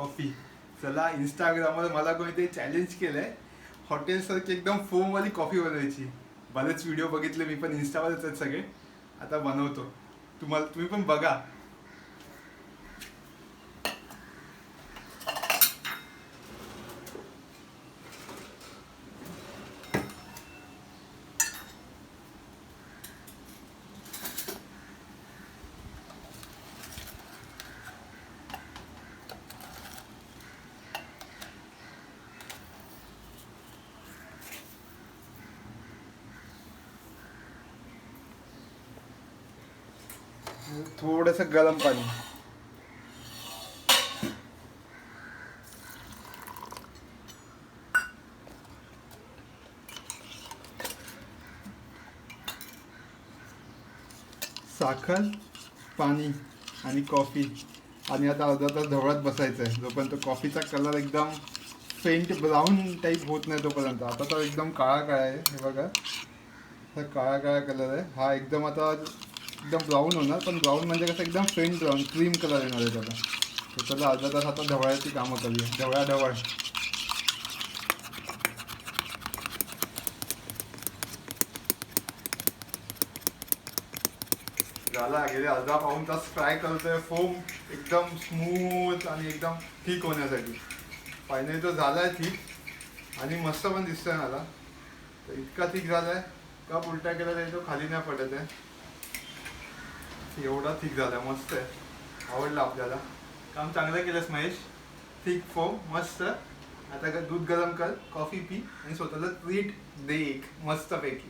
Coffee. चला, इंस्टाग्रामवर मला कोणीतरी चॅलेंज केलंय हॉटेलसारखी एकदम फोमवाली कॉफी बनवायची. बरेच व्हिडिओ बघितले मी पण इंस्टावरच आहेत सगळे. आता बनवतो. तुम्ही पण बघा. थोडंसं गरम पाणी. साखर, पाणी आणि कॉफी. आणि आता अर्धा तास ढवळत बसायचं आहे जोपर्यंत कॉफीचा कलर एकदम फेंट ब्राऊन टाईप होत नाही तोपर्यंत. आता तर एकदम काळा काळा आहे, हे बघा. हा काळा काळा कलर आहे. हा एकदम आता एकदम ब्राऊन होणार, पण ब्राऊन म्हणजे कसं एकदम फेंट ब्राऊन क्रीम कलर येणार आहे त्याला. तर त्याला अर्धा तास आता ढवळायची कामं करूया. ढवळ झाला. गेले अर्धा पाऊण तास फ्राय करतोय. फोम एकदम स्मूथ आणि एकदम ठीक होण्यासाठी. फायनली तो झालाय ठीक आणि मस्त पण दिसतोय मला. तर इतका ठीक झालाय का उलटा केला तरी तो खाली नाही पडत आहे. एवढा ठीक झालाय, मस्त आहे. आवडला आपल्याला. काम चांगलं केलंस महेश. थिक फोम मस्त. आता दूध गरम कर, कॉफी पी आणि स्वतःला ट्रीट दे एक मस्तपैकी.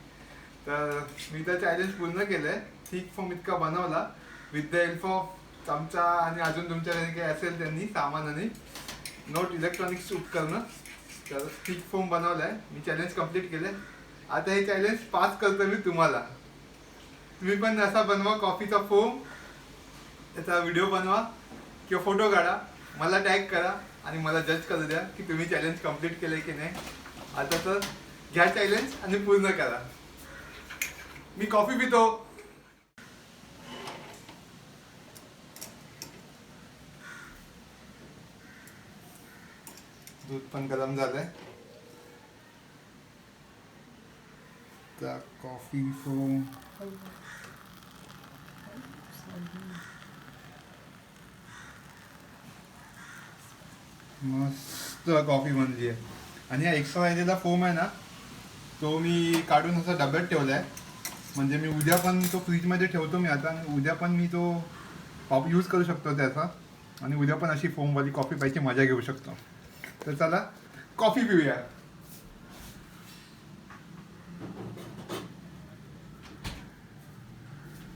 तर मी तर चॅलेंज पूर्ण केलंय. थिक फोम इतका बनवला विथ द हेल्प ऑफ चमचा आणि अजून तुमच्या घरी काही असेल त्यांनी सामान आणि नोट इलेक्ट्रॉनिक्स उपकरणं. तर थिक फोम बनवलाय. मी चॅलेंज कम्प्लीट केलंय. आता हे चॅलेंज पास करतो मी तुम्हाला. तुम्ही पण असा बनवा कॉफीचा फोम, त्याचा व्हिडिओ बनवा किंवा फोटो काढा, मला टॅग करा आणि मला जज करू द्या की तुम्ही चॅलेंज कम्प्लीट केलंय की नाही. आता तर घ्या चॅलेंज आणि पूर्ण करा. मी कॉफी पितो. दूध पण गरम झालंय. त्या कॉफी फोम मस्त कॉफी बनली आहे. आणि हा एक्स्ट्रा राहिलेला फोम आहे ना, तो मी काढून असा डब्यात ठेवला आहे. म्हणजे मी उद्या पण तो फ्रीजमध्ये ठेवतो मी आता. आणि उद्या पण मी तो यूज करू शकतो त्याचा. आणि उद्या पण अशी फोमवाली कॉफी प्यायची मजा घेऊ शकतो. तर चला कॉफी पिऊया.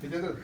त्याच्यातच